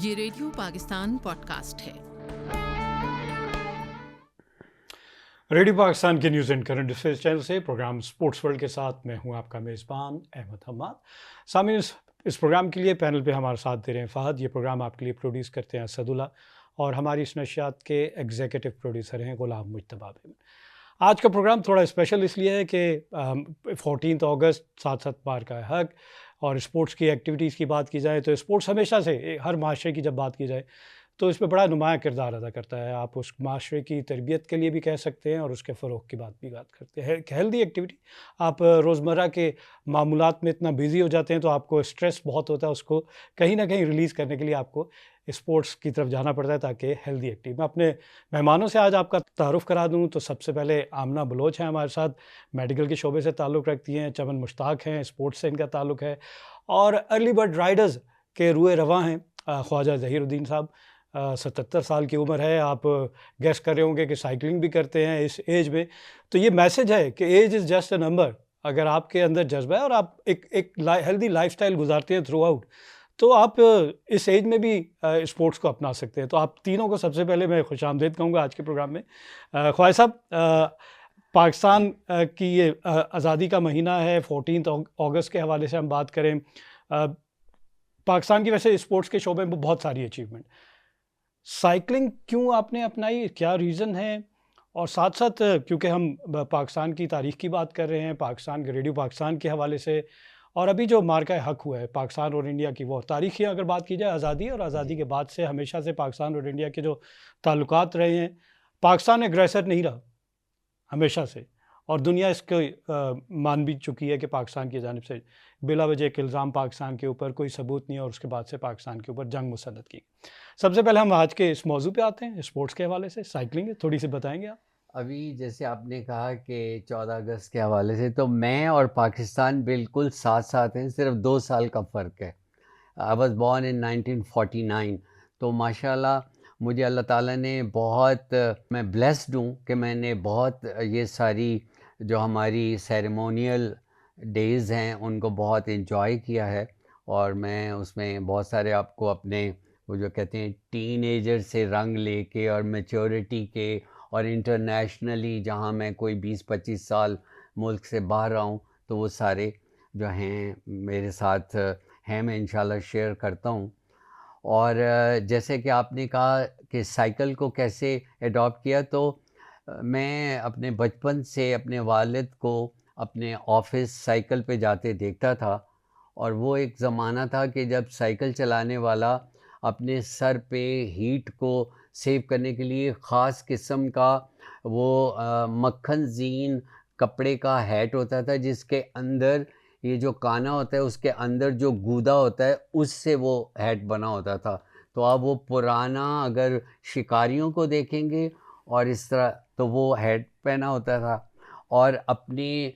یہ radio Pakistan pod cost ہے۔ Radio Pakistan کے news and current affairs channel سے پروگرام سپورٹس ورلڈ کے ساتھ میں ہوں آپ کا میزبان احمد حماد۔ سامعین، اس پروگرام کے لیے پینل پہ ہمارے ساتھ دے رہے ہیں فہد۔ یہ پروگرام آپ کے لیے پروڈیوس کرتے ہیں اسد اللہ، اور ہماری اس نشریات کے ایگزیکٹو پروڈیوسر ہیں غلام مجتبیٰ۔ آج کا پروگرام تھوڑا اسپیشل اس لیے ہے کہ 14 اگست 7 بار کا حق، اور اسپورٹس کی ایکٹیویٹیز کی بات کی جائے تو اسپورٹس ہمیشہ سے ہر معاشرے کی جب بات کی جائے تو اس میں بڑا نمایاں کردار ادا کرتا ہے۔ آپ اس معاشرے کی تربیت کے لیے بھی کہہ سکتے ہیں اور اس کے فروغ کی بات کرتے ہیں۔ ہیلدی ایکٹیویٹی، آپ روزمرہ کے معمولات میں اتنا بیزی ہو جاتے ہیں تو آپ کو اسٹریس بہت ہوتا ہے، اس کو کہیں نہ کہیں ریلیز کرنے کے لیے آپ کو اسپورٹس کی طرف جانا پڑتا ہے تاکہ ہیلدی ایکٹیو۔ میں اپنے مہمانوں سے آج آپ کا تعارف کرا دوں تو سب سے پہلے آمنہ بلوچ ہیں ہمارے ساتھ، میڈیکل کے شعبے سے تعلق رکھتی ہیں۔ چمن مشتاق ہیں، اسپورٹس سے ان کا تعلق ہے، اور ارلی برڈ رائڈرز کے روئے رواں ہیں خواجہ ظہیر الدین صاحب۔ 77 سال کی عمر ہے، آپ گیس کر رہے ہوں گے کہ سائیکلنگ بھی کرتے ہیں اس ایج میں، تو یہ میسج ہے کہ age is just a number. اگر آپ کے اندر جذبہ ہے اور آپ ایک ہیلدی لائف سٹائل گزارتے ہیں تھرو آؤٹ، تو آپ اس ایج میں بھی اسپورٹس کو اپنا سکتے ہیں۔ تو آپ تینوں کو سب سے پہلے میں خوش آمدید کہوں گا آج کے پروگرام میں۔ خواجہ صاحب، پاکستان کی یہ آزادی کا مہینہ ہے، 14 اگست کے حوالے سے ہم بات کریں، پاکستان کی ویسے اسپورٹس کے شعبے میں بہت ساری اچیومنٹ، سائیکلنگ کیوں آپ نے اپنائی، کیا ریزن ہے؟ اور ساتھ ساتھ کیونکہ ہم پاکستان کی تاریخ کی بات کر رہے ہیں، پاکستان کے ریڈیو پاکستان کے حوالے سے، اور ابھی جو مارکہ حق ہوا ہے پاکستان اور انڈیا کی، وہ تاریخی اگر بات کی جائے آزادی اور آزادی کے بعد سے ہمیشہ سے پاکستان اور انڈیا کے جو تعلقات رہے ہیں، پاکستان ایگریسر نہیں رہا ہمیشہ سے، اور دنیا اس کو مان بھی چکی ہے کہ پاکستان کی جانب سے بلا وجہ ایک الزام پاکستان کے اوپر کوئی ثبوت نہیں، اور اس کے بعد سے پاکستان کے اوپر جنگ مسلط کی۔ سب سے پہلے ہم آج کے اس موضوع پہ آتے ہیں، اسپورٹس کے حوالے سے سائیکلنگ تھوڑی سی بتائیں گے آپ؟ ابھی جیسے آپ نے کہا کہ 14 اگست کے حوالے سے، تو میں اور پاکستان بالکل ساتھ ساتھ ہیں، صرف 2 سال کا فرق ہے۔ I was born in 1949، تو ماشاءاللہ مجھے اللہ تعالیٰ نے بہت، میں بلیسڈ ہوں کہ میں نے بہت یہ ساری جو ہماری سیریمونیل ڈیز ہیں ان کو بہت انجوائے کیا ہے، اور میں اس میں بہت سارے آپ کو اپنے وہ جو کہتے ہیں ٹین ایجر سے رنگ لے کے اور میچورٹی کے، اور انٹرنیشنلی جہاں میں کوئی 20-25 سال ملک سے باہر رہا ہوں، تو وہ سارے جو ہیں میرے ساتھ ہیں، میں انشاءاللہ شیئر کرتا ہوں۔ اور جیسے کہ آپ نے کہا کہ سائیکل کو کیسے ایڈاپٹ کیا، تو میں اپنے بچپن سے اپنے والد کو اپنے آفس سائیکل پہ جاتے دیکھتا تھا، اور وہ ایک زمانہ تھا کہ جب سائیکل چلانے والا اپنے سر پہ ہیٹ کو سیو کرنے کے لیے خاص قسم کا وہ مکھن زین کپڑے کا ہیٹ ہوتا تھا، جس کے اندر یہ جو کانا ہوتا ہے اس کے اندر جو گودا ہوتا ہے اس سے وہ ہیٹ بنا ہوتا تھا۔ تو آپ وہ پرانا اگر شکاریوں کو دیکھیں گے اور اس طرح، تو وہ ہیٹ پہنا ہوتا تھا، اور اپنی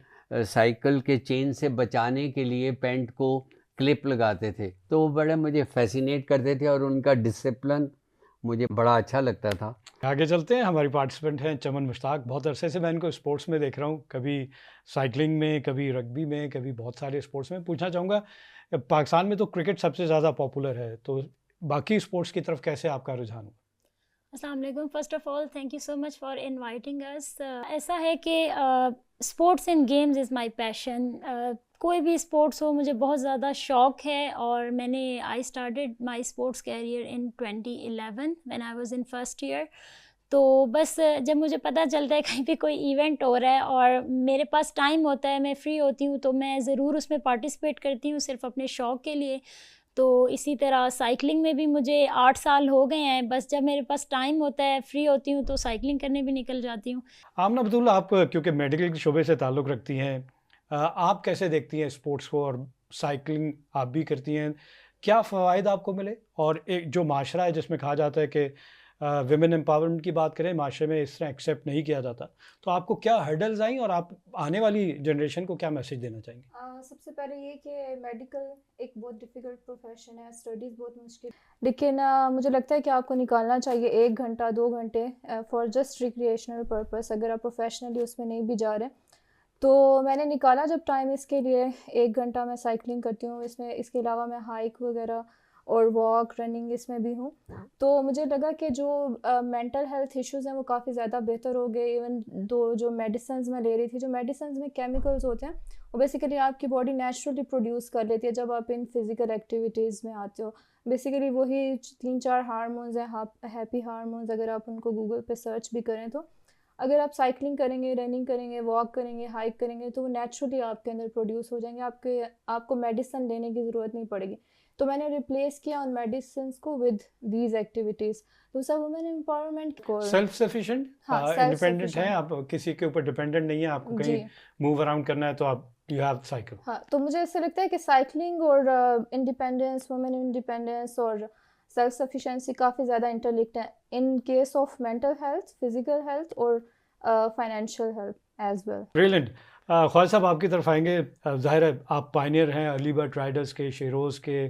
سائیکل کے چین سے بچانے کے لیے پینٹ کو کلپ لگاتے تھے، تو وہ بڑے مجھے فیسینیٹ کرتے تھے، اور ان کا ڈسپلن مجھے بڑا اچھا لگتا تھا۔ آگے چلتے ہیں، ہماری پارٹیسپینٹ ہیں چمن مشتاق۔ بہت عرصے سے میں ان کو اسپورٹس میں دیکھ رہا ہوں، کبھی سائیکلنگ میں، کبھی رگبی میں، کبھی بہت سارے اسپورٹس میں۔ پوچھنا چاہوں گا، پاکستان میں تو کرکٹ سب سے زیادہ پاپولر ہے، تو باقی اسپورٹس کی طرف کیسے آپ کا رجحان ہو؟ السلام علیکم۔ First of all thank you so much for inviting us. ایسا ہے کہ sports and games is my passion. کوئی بھی اسپورٹس ہو، مجھے بہت زیادہ شوق ہے، اور میں نے I started my sports career in 2011 when I was in first year. تو بس جب مجھے پتہ چلتا ہے کہیں پہ کوئی ایونٹ ہو رہا ہے اور میرے پاس ٹائم ہوتا ہے، میں فری ہوتی ہوں، تو میں ضرور اس میں پارٹیسپیٹ کرتی ہوں، صرف اپنے شوق کے لیے۔ تو اسی طرح سائیکلنگ میں بھی مجھے 8 سال ہو گئے ہیں، بس جب میرے پاس ٹائم ہوتا ہے، فری ہوتی ہوں، تو سائیکلنگ کرنے بھی نکل جاتی ہوں۔ آمنہ بطول، آپ کیونکہ میڈیکل کے شعبے سے تعلق رکھتی ہیں، آپ کیسے دیکھتی ہیں اسپورٹس کو، اور سائیکلنگ آپ بھی کرتی ہیں، کیا فوائد آپ کو ملے؟ اور ایک جو معاشرہ ہے جس میں کہا جاتا ہے کہ ویمن امپاورمنٹ کی بات کریں، معاشرے میں اس طرح ایکسیپٹ نہیں کیا جاتا، تو آپ کو کیا ہرڈلز آئیں، اور آپ آنے والی جنریشن کو کیا میسج دینا چاہیں گے؟ سب سے پہلے یہ کہ میڈیکل ایک بہت ڈیفیکلٹ پروفیشن ہے، اسٹڈیز بہت مشکل، لیکن مجھے لگتا ہے کہ آپ کو نکالنا چاہیے 1 گھنٹہ 2 گھنٹے فار جسٹ ریکریشنل پرپس، اگر آپ پروفیشنلی اس میں نہیں بھی جا رہے۔ تو میں نے نکالا جب ٹائم اس کے لیے، 1 گھنٹہ میں سائیکلنگ کرتی ہوں، اس کے علاوہ میں ہائیک وغیرہ اور واک رننگ اس میں بھی ہوں. تو مجھے لگا کہ جو مینٹل ہیلتھ ایشوز ہیں وہ کافی زیادہ بہتر ہو گئے. ایون جو میڈیسنز میں لے رہی تھی, جو میڈیسنز میں کیمیکلز ہوتے ہیں وہ بیسیکلی آپ کی باڈی نیچرلی پروڈیوس کر لیتی ہے جب آپ ان فزیکل ایکٹیویٹیز میں آتے ہو. بیسیکلی وہی 3-4 ہارمونز ہیں, ہیپی ہارمونز, اگر آپ ان کو گوگل پہ سرچ بھی کریں تو اگر آپ سائیکلنگ کریں گے, رننگ کریں گے, واک کریں گے, ہائیک کریں گے تو وہ نیچرلی آپ کے اندر پروڈیوس ہو جائیں گے. آپ کو میڈیسن لینے کی ضرورت نہیں پڑے گی. تو میں نے ریپلیس کیا ان میڈیسنس کو ود دیز ایکٹیویٹیز. دوسرا وومن امپاورمنٹ کو سیلف سفیشینٹ, انڈیپینڈنٹ ہیں آپ, کسی کے اوپر ڈپینڈنٹ نہیں ہے, آپ کو کہیں موو اراؤنڈ کرنا ہے تو آپ یو ہیو سائیکل. ہاں, تو مجھے ایسا لگتا ہے کہ سائیکلنگ اور انڈیپینڈنس, وومن انڈیپینڈنس اور سیلف سفیشینسی کافی زیادہ انٹرلکڈ ہیں in case of mental health, physical health اور financial health as well. Brilliant. Khwaja صاحب آپ کی طرف آئیں گے. ظاہر ہے آپ پائنیئر ہیں ارلی برڈ رائڈرز کے, شیروز کے.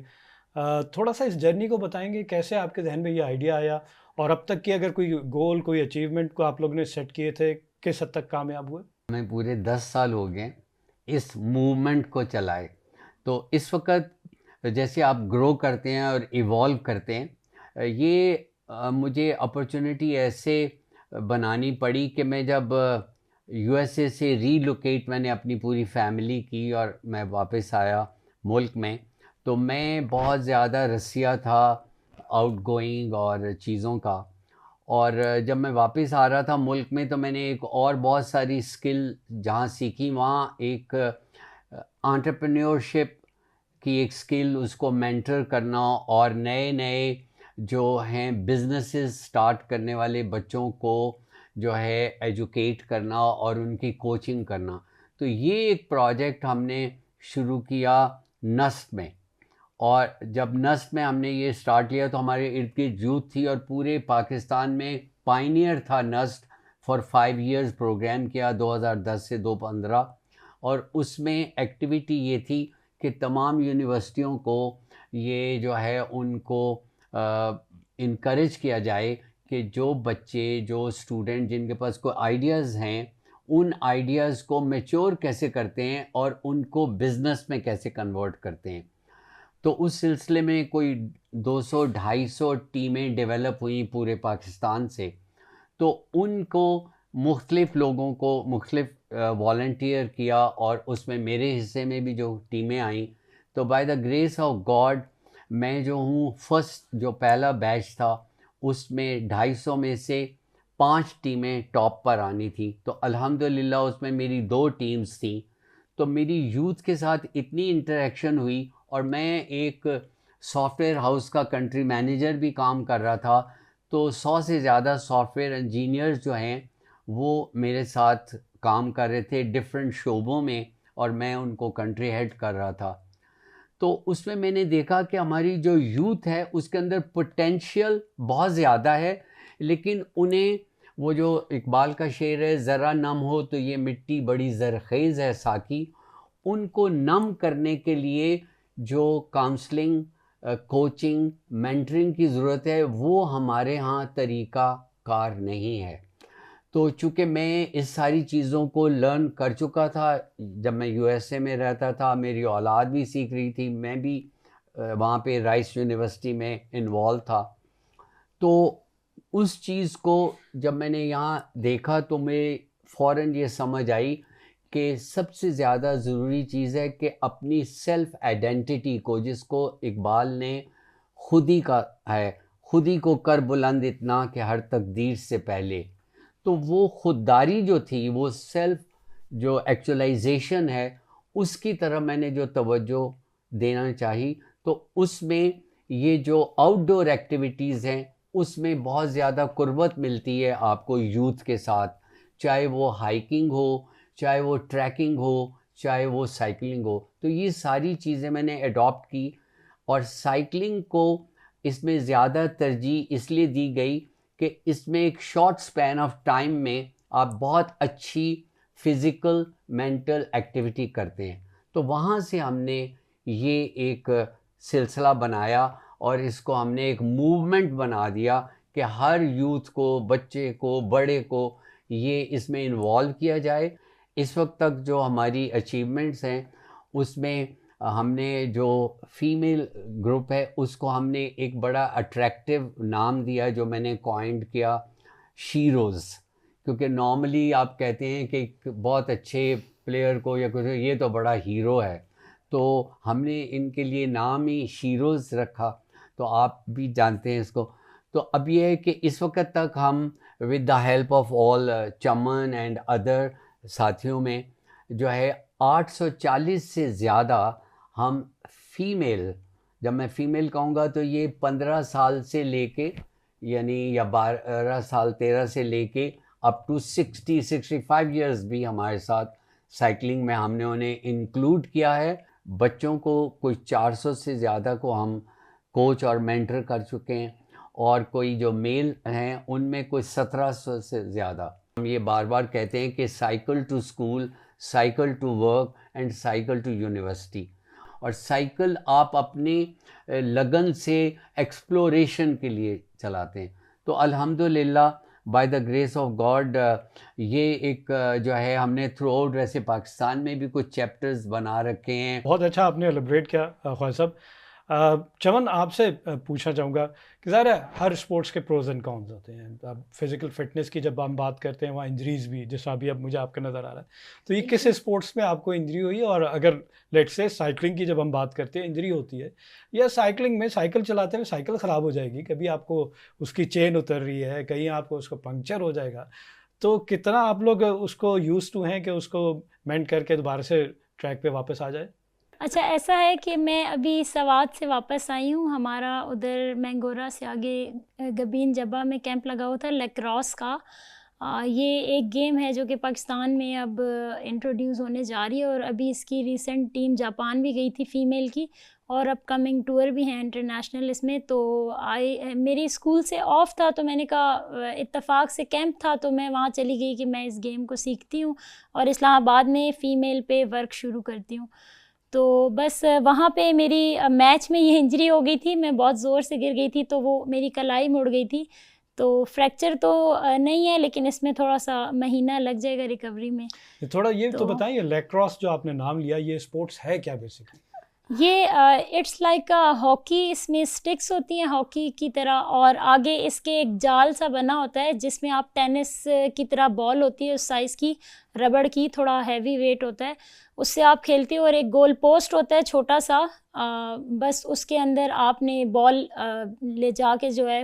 تھوڑا سا اس جرنی کو بتائیں گے, کیسے آپ کے ذہن میں یہ آئیڈیا آیا, اور اب تک کی اگر کوئی گول, کوئی اچیومنٹ کو آپ لوگوں نے سیٹ کیے تھے, کس حد تک کامیاب ہوئے؟ ہمیں پورے 10 سال ہو گئے اس موومنٹ کو چلائے. تو اس وقت جیسے آپ گرو کرتے ہیں اور ایوالو کرتے ہیں, یہ مجھے اپرچونٹی ایسے بنانی پڑی کہ میں جب یو ایس اے سے ری لوکیٹ میں نے اپنی پوری فیملی کی اور میں واپس آیا ملک میں, تو میں بہت زیادہ رسیا تھا آؤٹ گوئنگ اور چیزوں کا. اور جب میں واپس آ رہا تھا ملک میں تو میں نے ایک اور بہت ساری اسکل جہاں سیکھی, وہاں ایک انٹرپرینیورشپ کی ایک اسکل, اس کو مینٹر کرنا اور نئے نئے جو ہیں بزنسز سٹارٹ کرنے والے بچوں کو جو ہے ایجوکیٹ کرنا اور ان کی کوچنگ کرنا. تو یہ ایک پروجیکٹ ہم نے شروع کیا نسٹ میں, اور جب نسٹ میں ہم نے یہ سٹارٹ کیا تو ہمارے ارد گرد یوتھ تھی, اور پورے پاکستان میں پائنیئر تھا نسٹ. فار 5 ایئرز پروگرام کیا 2010 سے 2015, اور اس میں ایکٹیویٹی یہ تھی کہ تمام یونیورسٹیوں کو یہ جو ہے ان کو انکریج کیا جائے کہ جو بچے, جو اسٹوڈنٹ جن کے پاس کوئی آئیڈیاز ہیں, ان آئیڈیاز کو میچور کیسے کرتے ہیں اور ان کو بزنس میں کیسے کنورٹ کرتے ہیں. تو اس سلسلے میں کوئی 200-250 ٹیمیں ڈیولپ ہوئیں پورے پاکستان سے. تو ان کو مختلف لوگوں کو مختلف والنٹیئر کیا, اور اس میں میرے حصے میں بھی جو ٹیمیں آئیں, تو by the grace of God میں جو ہوں فرسٹ جو پہلا بیچ تھا اس میں 250 میں سے 5 ٹیمیں ٹاپ پر آنی تھیں. تو الحمدللہ اس میں میری 2 ٹیمز تھیں. تو میری یوتھ کے ساتھ اتنی انٹریکشن ہوئی, اور میں ایک سافٹ ویئر ہاؤس کا کنٹری مینیجر بھی کام کر رہا تھا. تو 100 سے زیادہ سافٹ ویئر انجینئرز جو ہیں وہ میرے ساتھ کام کر رہے تھے ڈفرینٹ شعبوں میں, اور میں ان کو کنٹری ہیڈ کر رہا تھا. تو اس میں نے دیکھا کہ ہماری جو یوتھ ہے اس کے اندر پوٹینشیل بہت زیادہ ہے, لیکن انہیں وہ جو اقبال کا شعر ہے, ذرا نم ہو تو یہ مٹی بڑی زرخیز ہے ساکی, ان کو نم کرنے کے لیے جو کاؤنسلنگ, کوچنگ, مینٹرنگ کی ضرورت ہے وہ ہمارے ہاں طریقہ کار نہیں ہے. تو چونکہ میں اس ساری چیزوں کو لرن کر چکا تھا, جب میں یو ایس اے میں رہتا تھا میری اولاد بھی سیکھ رہی تھی, میں بھی وہاں پہ رائس یونیورسٹی میں انوالو تھا. تو اس چیز کو جب میں نے یہاں دیکھا تو میں فوراً یہ سمجھ آئی کہ سب سے زیادہ ضروری چیز ہے کہ اپنی سیلف آئیڈینٹی کو, جس کو اقبال نے خود ہی کا ہے, خود ہی کو کر بلند اتنا کہ ہر تقدیر سے پہلے, تو وہ خودداری جو تھی, وہ سیلف جو ایکچولائزیشن ہے, اس کی طرف میں نے جو توجہ دینا چاہی. تو اس میں یہ جو آؤٹ ڈور ایکٹیویٹیز ہیں اس میں بہت زیادہ قربت ملتی ہے آپ کو یوتھ کے ساتھ, چاہے وہ ہائیکنگ ہو, چاہے وہ ٹریکنگ ہو, چاہے وہ سائیکلنگ ہو. تو یہ ساری چیزیں میں نے اڈاپٹ کی, اور سائیکلنگ کو اس میں زیادہ ترجیح اس لیے دی گئی کہ اس میں ایک شارٹ سپین آف ٹائم میں آپ بہت اچھی فزیکل مینٹل ایکٹیویٹی کرتے ہیں. تو وہاں سے ہم نے یہ ایک سلسلہ بنایا, اور اس کو ہم نے ایک موومنٹ بنا دیا کہ ہر یوتھ کو, بچے کو, بڑے کو یہ اس میں انوالو کیا جائے. اس وقت تک جو ہماری اچیومنٹس ہیں اس میں ہم نے جو فیمیل گروپ ہے اس کو ہم نے ایک بڑا اٹریکٹیو نام دیا جو میں نے کوائنڈ کیا شیروز، کیونکہ نارملی آپ کہتے ہیں کہ ایک بہت اچھے پلیئر کو یا کچھ یہ تو بڑا ہیرو ہے، تو ہم نے ان کے لیے نام ہی شیروز رکھا، تو آپ بھی جانتے ہیں اس کو. تو اب یہ ہے کہ اس وقت تک ہم with the help of all چمن اینڈ ادر ساتھیوں میں جو ہے 840 سے زیادہ ہم فیمیل، جب میں فیمیل کہوں گا تو یہ 15 سال سے لے کے یعنی یا 12 سال 13 سے لے کے اپ ٹو 65 ایئرز بھی ہمارے ساتھ سائیکلنگ میں ہم نے انہیں انکلوڈ کیا ہے. بچوں کو کوئی 400 سے زیادہ کو ہم کوچ اور مینٹر کر چکے ہیں، اور کوئی جو میل ہیں ان میں کوئی 1700 سے زیادہ. ہم یہ بار بار کہتے ہیں کہ cycle to school, cycle to work and cycle to university. اور سائیکل آپ اپنی لگن سے ایکسپلوریشن کے لیے چلاتے ہیں. تو الحمدللہ by the grace of God یہ ایک جو ہے ہم نے تھرو آؤٹ ویسے پاکستان میں بھی کچھ چیپٹرز بنا رکھے ہیں. بہت اچھا آپ نے ایلیبریٹ کیا خواجہ صاحب. چمن آپ سے پوچھنا چاہوں گا کہ ظاہر ہے ہر اسپورٹس کے پروز اینڈ کونز ہوتے ہیں. اب فزیکل فٹنس کی جب ہم بات کرتے ہیں وہاں انجریز بھی، جیسا ابھی اب مجھے آپ کا نظر آ رہا ہے، تو یہ کس اسپورٹس میں آپ کو انجری ہوئی؟ اور اگر لیٹ سے سائیکلنگ کی جب ہم بات کرتے ہیں انجری ہوتی ہے، یا سائیکلنگ میں سائیکل چلاتے ہوئے سائیکل خراب ہو جائے گی، کبھی آپ کو اس کی چین اتر رہی ہے، کہیں آپ کو اس کو پنکچر ہو جائے گا، تو کتنا آپ لوگ اس کو یوز ٹو ہیں کہ اس کو مینٹ کر کے دوبارہ سے ٹریک پہ واپس آ جائے؟ اچھا ایسا ہے کہ میں ابھی سوات سے واپس آئی ہوں. ہمارا ادھر مینگورا سے آگے گبین جبہ میں کیمپ لگا ہوا تھا لیکراس کا. یہ ایک گیم ہے جو کہ پاکستان میں اب انٹروڈیوس ہونے جا رہی ہے، اور ابھی اس کی ریسنٹ ٹیم جاپان بھی گئی تھی فیمیل کی، اور اپ کمنگ ٹور بھی ہیں انٹرنیشنل اس میں. تو میری اسکول سے آف تھا تو میں نے کہا اتفاق سے کیمپ تھا تو میں وہاں چلی گئی کہ میں اس گیم کو سیکھتی ہوں اور اسلام آباد میں فیمیل پہ ورک شروع کرتی ہوں. تو بس وہاں پہ میری میچ میں یہ انجری ہو گئی تھی، میں بہت زور سے گر گئی تھی تو وہ میری کلائی مڑ گئی تھی. تو فریکچر تو نہیں ہے لیکن اس میں تھوڑا سا مہینہ لگ جائے گا ریکوری میں. تھوڑا یہ تو بتائیں، لیکراس جو آپ نے نام لیا یہ اسپورٹس ہے کیا بیسکلی؟ یہ اٹس لائک ہاکی، اس میں اسٹکس ہوتی ہیں ہاکی کی طرح، اور آگے اس کے ایک جال سا بنا ہوتا ہے جس میں آپ ٹینس کی طرح بال ہوتی ہے اس سائز کی، ربڑ کی، تھوڑا ہیوی ویٹ ہوتا ہے، اس سے آپ کھیلتے ہو، اور ایک گول پوسٹ ہوتا ہے چھوٹا سا، بس اس کے اندر آپ نے بال لے جا کے جو ہے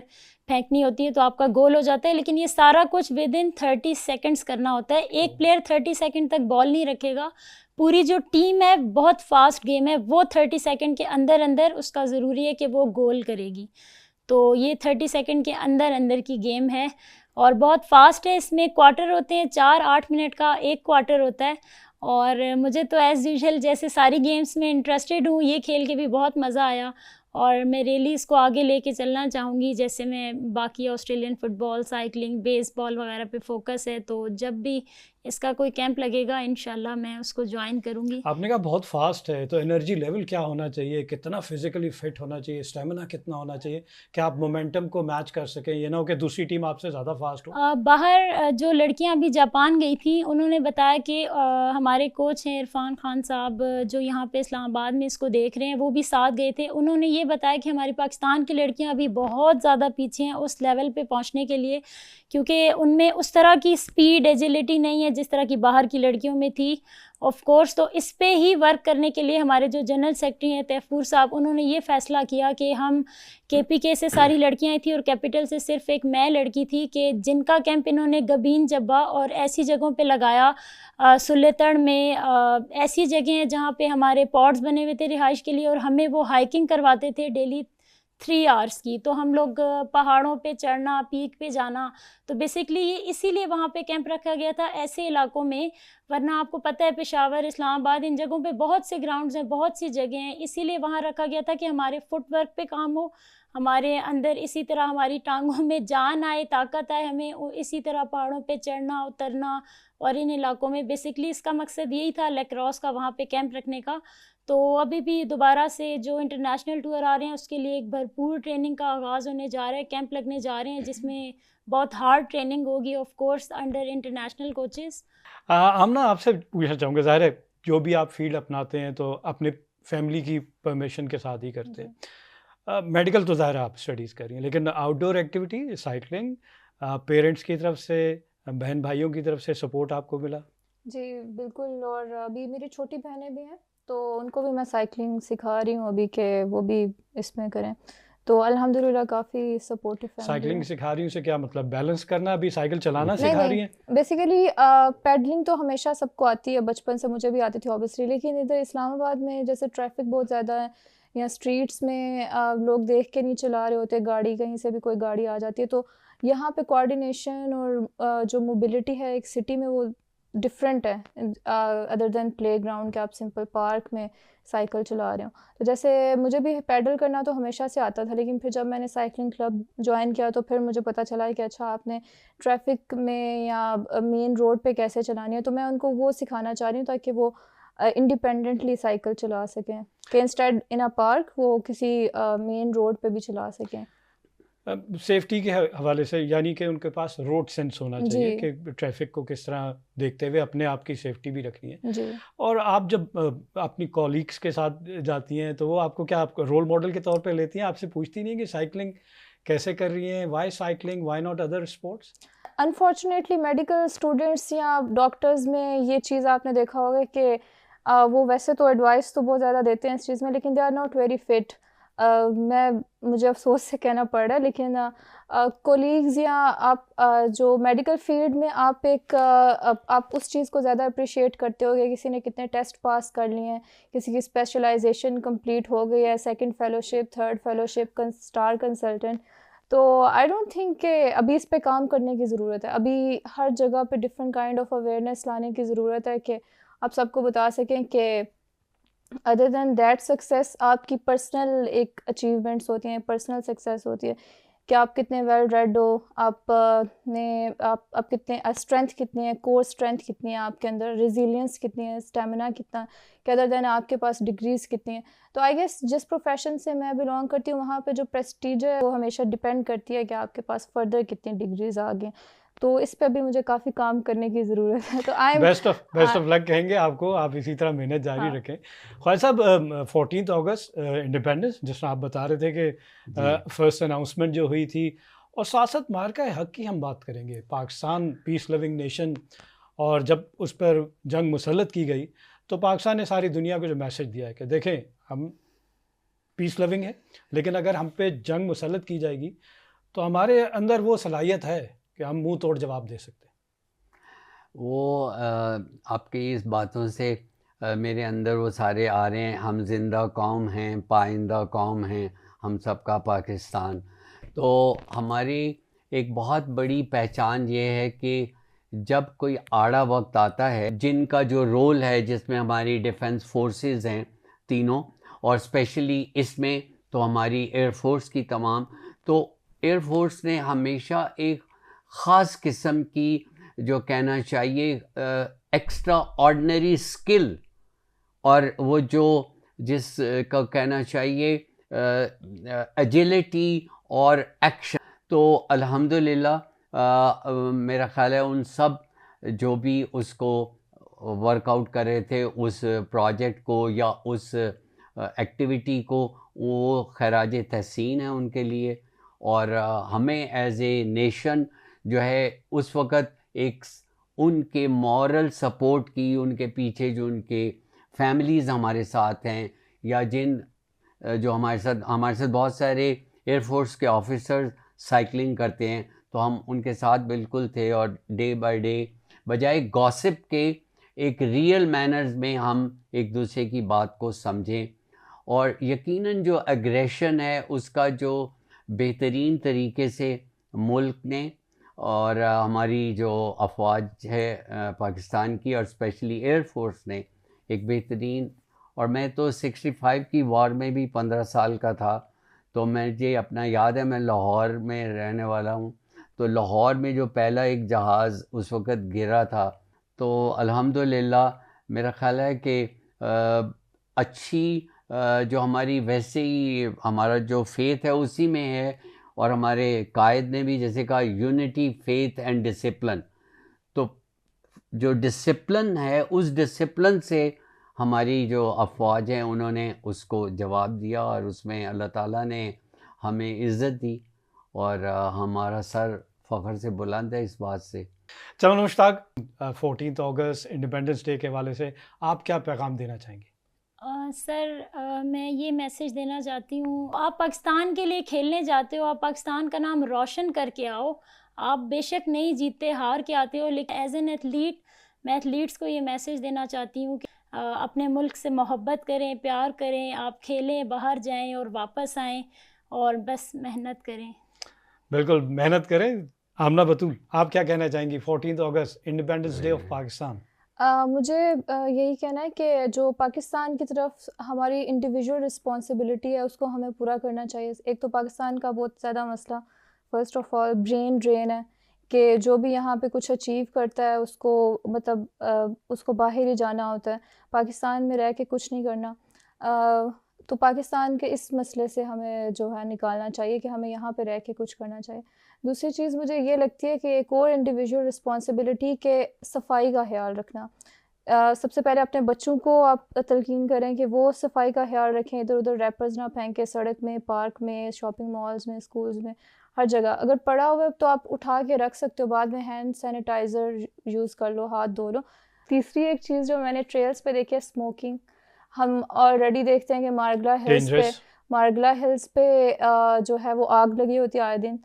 پھینکنی ہوتی ہے تو آپ کا گول ہو جاتا ہے. لیکن یہ سارا کچھ ود ان 30 سیکنڈس کرنا ہوتا ہے. ایک پلیئر 30 سیکنڈ تک بال نہیں رکھے گا. پوری جو ٹیم ہے بہت فاسٹ گیم ہے، وہ 30 سیکنڈ کے اندر اندر اس کا ضروری ہے کہ وہ گول کرے گی. تو یہ 30 سیکنڈ کے اندر اندر کی گیم ہے اور بہت فاسٹ ہے. اس میں کوارٹر ہوتے ہیں، 4-8 منٹ کا ایک کوارٹر ہوتا ہے. اور مجھے تو ایز یوزول جیسے ساری گیمز میں انٹرسٹڈ ہوں، یہ کھیل کے بھی بہت مزہ آیا اور میں ریلی اس کو آگے لے کے چلنا چاہوں گی. جیسے میں باقی آسٹریلین فٹ بال، سائیکلنگ، بیس بال وغیرہ پہ فوکس ہے، تو جب بھی اس کا کوئی کیمپ لگے گا انشاءاللہ میں اس کو جوائن کروں گی. آپ نے کہا بہت فاسٹ ہے، تو انرجی لیول کیا ہونا چاہیے؟ کتنا فزیکلی فٹ ہونا چاہیے؟ اسٹیمنا کتنا ہونا چاہیے کہ آپ مومنٹم کو میچ کر سکیں؟ یہ نہ ہو کہ دوسری ٹیم آپ سے زیادہ فاسٹ ہو. باہر جو لڑکیاں ابھی جاپان گئی تھیں انہوں نے بتایا کہ ہمارے کوچ ہیں عرفان خان صاحب جو یہاں پہ اسلام آباد میں اس کو دیکھ رہے ہیں، وہ بھی ساتھ گئے تھے. انہوں نے یہ بتایا کہ ہماری پاکستان کی لڑکیاں ابھی بہت زیادہ پیچھے ہیں اس لیول پہ پہنچنے کے لیے، کیونکہ ان میں اس طرح کی سپیڈ، ایجیلٹی نہیں ہے جس طرح کی باہر کی لڑکیوں میں تھی آف کورس. تو اس پہ ہی ورک کرنے کے لیے ہمارے جو جنرل سیکرٹری ہیں تیفور صاحب، انہوں نے یہ فیصلہ کیا کہ ہم KPK سے ساری لڑکیاں تھیں اور کیپٹل سے صرف ایک میں لڑکی تھی، کہ جن کا کیمپ انہوں نے گبین جبہ اور ایسی جگہوں پہ لگایا، سلیتڑ میں ایسی جگہیں ہیں جہاں پہ ہمارے پوڈز بنے ہوئے تھے رہائش کے لیے، اور ہمیں وہ ہائکنگ کرواتے تھے ڈیلی 3 آورس کی. تو ہم لوگ پہاڑوں پہ چڑھنا، پیک پہ جانا، تو بیسکلی یہ اسی لیے وہاں پہ کیمپ رکھا گیا تھا ایسے علاقوں میں. ورنہ آپ کو پتہ ہے پشاور، اسلام آباد، ان جگہوں پہ بہت سے گراؤنڈز ہیں، بہت سی جگہیں ہیں، اسی لیے وہاں رکھا گیا تھا کہ ہمارے فٹ ورک پہ کام ہو، ہمارے اندر اسی طرح ہماری ٹانگوں میں جان آئے، طاقت آئے، ہمیں اسی طرح پہاڑوں پہ چڑھنا، اترنا. اور ان علاقوں میں بیسکلی اس کا مقصد یہی تھا لیکراس کا وہاں پہ کیمپ رکھنے کا. تو ابھی بھی دوبارہ سے جو انٹرنیشنل ٹور آ رہے ہیں اس کے لیے ایک بھرپور ٹریننگ کا آغاز ہونے جا رہا ہے، کیمپ لگنے جا رہے ہیں جس میں بہت ہارڈ ٹریننگ ہوگی of course under international coaches. Amna آپ سے پوچھنا چاہوں گا، ظاہر ہے جو بھی آپ فیلڈ اپناتے ہیں تو اپنے فیملی کی پرمیشن کے ساتھ ہی کرتے ہیں. میڈیکل تو ظاہر آپ اسٹڈیز کر رہی ہیں, لیکن آؤٹ ڈور ایکٹیویٹی سائیکلنگ, پیرنٹس کی طرف سے, بہن بھائیوں کی طرف سے سپورٹ آپ کو ملا؟ جی بالکل, اور ابھی میری چھوٹی بہنیں بھی ہیں تو ان کو بھی میں سائیکلنگ سکھا رہی ہوں ابھی کہ وہ بھی اس میں کریں, تو الحمدللہ کافی سپورٹیو فیملی. سائیکلنگ سکھا رہی ہوں سے کیا مطلب, بیلنس کرنا, ابھی سائیکل چلانا سکھا رہی ہیں؟ بیسیکلی پیڈلنگ تو ہمیشہ سب کو آتی ہے, بچپن سے مجھے بھی آتی تھی اوبیسلی, لیکن ادھر اسلام آباد میں جیسے ٹریفک بہت زیادہ ہے, یا اسٹریٹس میں لوگ دیکھ کے نہیں چلا رہے ہوتے گاڑی, کہیں سے بھی کوئی گاڑی آ جاتی ہے, تو یہاں پہ کوآرڈینیشن اور جو موبلٹی ہے ایک سٹی میں وہ ڈفرینٹ ہے ادر دین پلے گراؤنڈ, کہ آپ سمپل پارک میں سائیکل چلا رہے ہوں. تو جیسے مجھے بھی پیڈل کرنا تو ہمیشہ سے آتا تھا, لیکن پھر جب میں نے سائیکلنگ کلب جوائن کیا تو پھر مجھے پتہ چلا کہ اچھا آپ نے ٹریفک میں یا مین روڈ پہ کیسے چلانی ہے, تو میں ان کو وہ سکھانا چاہ رہی ہوں تاکہ وہ انڈیپینڈنٹلی سائیکل چلا سکیں, کہ انسٹیڈ ان اے پارک وہ کسی مین روڈ پہ بھی چلا سکیں. سیفٹی کے حوالے سے, یعنی کہ ان کے پاس روڈ سینس ہونا چاہیے کہ ٹریفک کو کس طرح دیکھتے ہوئے اپنے آپ کی سیفٹی بھی رکھنی ہے. جی. اور آپ جب اپنی کولیگس کے ساتھ جاتی ہیں تو وہ آپ کو کیا آپ کو رول ماڈل کے طور پہ لیتی ہیں, آپ سے پوچھتی نہیں کہ سائیکلنگ کیسے کر رہی ہیں, why cycling, why not other sports? Unfortunately medical students یا ڈاکٹرز میں یہ چیز آپ نے دیکھا ہوگا کہ وہ ویسے تو ایڈوائس تو بہت زیادہ دیتے ہیں اس چیز میں, لیکن they are not very fit. مجھے افسوس سے کہنا پڑ رہا ہے, لیکن کولیگز یا آپ جو میڈیکل فیلڈ میں آپ آپ اس چیز کو زیادہ اپریشیٹ کرتے ہو کہ کسی نے کتنے ٹیسٹ پاس کر لیے ہیں, کسی کی اسپیشلائزیشن کمپلیٹ ہو گئی ہے, second fellowship, third fellowship, star consultant. تو آئی ڈونٹ تھنک کہ ابھی اس پہ کام کرنے کی ضرورت ہے. ابھی ہر جگہ پہ ڈفرینٹ کائنڈ آف اویئرنیس لانے کی ضرورت ہے کہ آپ سب کو بتا سکیں کہ ادر دین دیٹ سکسیس آپ کی پرسنل ایک اچیومنٹس ہوتی ہیں, پرسنل سکسیس ہوتی ہے کہ آپ کتنے ویل ریڈ ہو, آپ کتنے اسٹرینتھ کتنی ہے, کور اسٹرینتھ کتنی ہے آپ کے اندر, ریزیلینس کتنی ہے, اسٹیمنا کتنا, کہ ادر دین آپ کے پاس ڈگریز کتنی ہیں. تو آئی گیس جس پروفیشن سے میں بلانگ کرتی ہوں وہاں پہ جو پریسٹیج ہے وہ ہمیشہ ڈپینڈ کرتی ہے کہ آپ کے پاس فردر کتنی ڈگریز آ گئیں. تو اس پہ بھی مجھے کافی کام کرنے کی ضرورت ہے. تو بیسٹ آف لک کہیں گے آپ کو, آپ اسی طرح محنت جاری رکھیں. خواجہ صاحب, 14 اگست انڈیپینڈنس, جس طرح آپ بتا رہے تھے کہ فرسٹ اناؤنسمنٹ جو ہوئی تھی, اور ساتھ ساتھ مارکہ حق کی ہم بات کریں گے. پاکستان پیس لونگ نیشن, اور جب اس پر جنگ مسلط کی گئی تو پاکستان نے ساری دنیا کو جو میسج دیا ہے کہ دیکھیں ہم پیس لونگ ہیں, لیکن اگر ہم پہ جنگ مسلط کی جائے گی تو ہمارے اندر وہ صلاحیت ہے کہ ہم منہ توڑ جواب دے سکتے ہیں. وہ آپ کی اس باتوں سے میرے اندر وہ سارے آ رہے ہیں. ہم زندہ قوم ہیں, پائندہ قوم ہیں, ہم سب کا پاکستان. تو ہماری ایک بہت بڑی پہچان یہ ہے کہ جب کوئی آڑا وقت آتا ہے, جن کا جو رول ہے جس میں ہماری ڈیفنس فورسز ہیں تینوں, اور اسپیشلی اس میں تو ہماری ایئر فورس کی تمام, تو ایئر فورس نے ہمیشہ ایک خاص قسم کی جو کہنا چاہیے ایکسٹرا آرڈنری اسکل, اور وہ جو جس کا کہنا چاہیے ایجیلٹی اور ایکشن, تو الحمدللہ میرا خیال ہے ان سب جو بھی اس کو ورک آؤٹ کر رہے تھے اس پروجیکٹ کو یا اس ایکٹیویٹی کو, وہ خراج تحسین ہے ان کے لیے. اور ہمیں ایز اے نیشن جو ہے اس وقت ایک ان کے مورل سپورٹ کی, ان کے پیچھے جو ان کے فیملیز ہمارے ساتھ ہیں, یا جن جو ہمارے ساتھ بہت سارے ایئر فورس کے آفیسر سائیکلنگ کرتے ہیں, تو ہم ان کے ساتھ بالکل تھے. اور ڈے بائی ڈے بجائے گاسپ کے ایک ریئل مینرز میں ہم ایک دوسرے کی بات کو سمجھیں. اور یقیناً جو اگریشن ہے اس کا جو بہترین طریقے سے ملک نے اور ہماری جو افواج ہے پاکستان کی, اور اسپیشلی ایئر فورس نے ایک بہترین, اور میں تو 65 کی وار میں بھی 15 سال کا تھا, تو مجھے اپنا یاد ہے, میں لاہور میں رہنے والا ہوں, تو لاہور میں جو پہلا ایک جہاز اس وقت گرا تھا, تو الحمدللہ میرا خیال ہے کہ اچھی جو ہماری ویسے ہی ہمارا جو فیتھ ہے اسی میں ہے, اور ہمارے قائد نے بھی جیسے کہا یونٹی, فیتھ اینڈ ڈسپلن. تو جو ڈسپلن ہے اس ڈسپلن سے ہماری جو افواج ہیں انہوں نے اس کو جواب دیا، اور اس میں اللہ تعالیٰ نے ہمیں عزت دی، اور ہمارا سر فخر سے بلند ہے اس بات سے۔ چلو مشتاق، 14 اگست انڈیپینڈنس ڈے کے حوالے سے آپ کیا پیغام دینا چاہیں گے؟ سر میں یہ میسیج دینا چاہتی ہوں، آپ پاکستان کے لیے کھیلنے جاتے ہو، آپ پاکستان کا نام روشن کر کے آؤ۔ آپ بے شک نہیں جیتے، ہار کے آتے ہو، لیکن ایز این ایتھلیٹ میں ایتھلیٹس کو یہ میسیج دینا چاہتی ہوں کہ اپنے ملک سے محبت کریں، پیار کریں، آپ کھیلیں، باہر جائیں اور واپس آئیں، اور بس محنت کریں۔ بالکل محنت کریں۔ آمنہ بطول، آپ کیا کہنا چاہیں گی 14 اگست انڈیپینڈنس ڈے آف پاکستان؟ مجھے یہی کہنا ہے کہ جو پاکستان کی طرف ہماری انڈیویجول رسپانسبلٹی ہے اس کو ہمیں پورا کرنا چاہیے۔ ایک تو پاکستان کا بہت زیادہ مسئلہ first of all brain drain ہے، کہ جو بھی یہاں پہ کچھ اچیو کرتا ہے اس کو مطلب اس کو باہر ہی جانا ہوتا ہے، پاکستان میں رہ کے کچھ نہیں کرنا۔ تو پاکستان کے اس مسئلے سے ہمیں جو ہے نکالنا چاہیے کہ ہمیں یہاں پہ رہ کے کچھ کرنا چاہیے۔ دوسری چیز مجھے یہ لگتی ہے کہ ایک اور انڈیویجول رسپانسبلٹی کہ صفائی کا خیال رکھنا۔ سب سے پہلے اپنے بچوں کو آپ تلقین کریں کہ وہ صفائی کا خیال رکھیں، ادھر ادھر ریپرز نہ پھینکیں، سڑک میں، پارک میں، شاپنگ مالز میں، اسکولز میں، ہر جگہ۔ اگر پڑا ہوا ہے تو آپ اٹھا کے رکھ سکتے ہو، بعد میں ہینڈ سینیٹائزر یوز کر لو، ہاتھ دھو لو۔ تیسری ایک چیز جو میں نے ٹریلز پہ دیکھی ہے، اسموکنگ۔ ہم آلریڈی دیکھتے ہیں کہ مارگلا ہلز پہ جو ہے وہ آگ لگی ہوتی ہے آئے دن،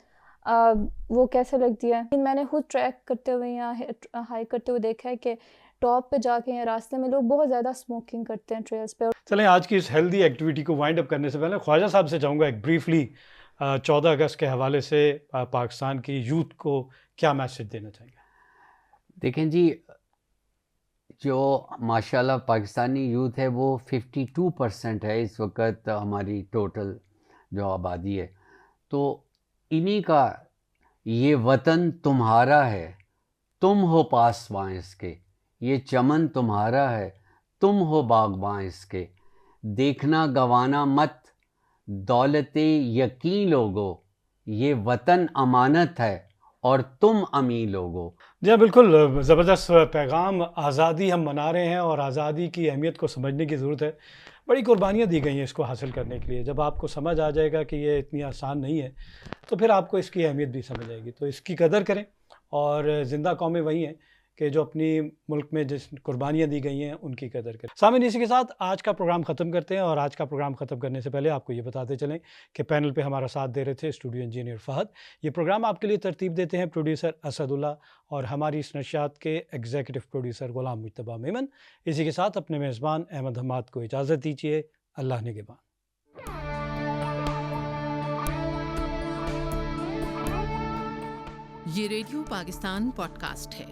وہ کیسے لگتی ہے۔ میں نے خود ٹریک کرتے ہوئے یا ہائیک کرتے ہوئے دیکھا ہے کہ ٹاپ پہ جا کے یا راستے میں لوگ بہت زیادہ اسموکنگ کرتے ہیں ٹریلز پہ۔ چلیں آج کی اس ہیلدی ایکٹیویٹی کو وائنڈ اپ کرنے سے پہلے خواجہ صاحب سے چاہوں گا ایک بریفلی 14 اگست کے حوالے سے پاکستان کی یوتھ کو کیا میسج دینا چاہیں گے؟ دیکھیں جی، جو ماشاءاللہ پاکستانی یوتھ ہے وہ 52% ہے اس وقت ہماری ٹوٹل جو آبادی ہے، تو انہی کا یہ وطن تمہارا ہے، تم ہو پاسباں اس کے، یہ چمن تمہارا ہے، تم ہو باغباں اس کے، دیکھنا گوانا مت دولت یقین لوگو، یہ وطن امانت ہے اور تم امین لوگو۔ جی ہاں، بالکل زبردست پیغام۔ آزادی ہم منا رہے ہیں اور آزادی کی اہمیت کو سمجھنے کی ضرورت ہے۔ بڑی قربانیاں دی گئی ہیں اس کو حاصل کرنے کے لیے۔ جب آپ کو سمجھ آ جائے گا کہ یہ اتنی آسان نہیں ہے تو پھر آپ کو اس کی اہمیت بھی سمجھ آئے گی، تو اس کی قدر کریں۔ اور زندہ قومیں وہی ہیں کہ جو اپنی ملک میں جس قربانیاں دی گئی ہیں ان کی قدر کریں۔ سامعین، اسی کے ساتھ آج کا پروگرام ختم کرتے ہیں، اور آج کا پروگرام ختم کرنے سے پہلے آپ کو یہ بتاتے چلیں کہ پینل پہ ہمارا ساتھ دے رہے تھے اسٹوڈیو انجینئر فہد۔ یہ پروگرام آپ کے لیے ترتیب دیتے ہیں پروڈیوسر اسد اللہ، اور ہماری اس نشریات کے ایگزیکٹو پروڈیوسر غلام مجتبیٰ میمن۔ اسی کے ساتھ اپنے میزبان احمد حماد کو اجازت دیجیے۔ اللہ نگہبان۔ یہ ریڈیو پاکستان پوڈ کاسٹ ہے۔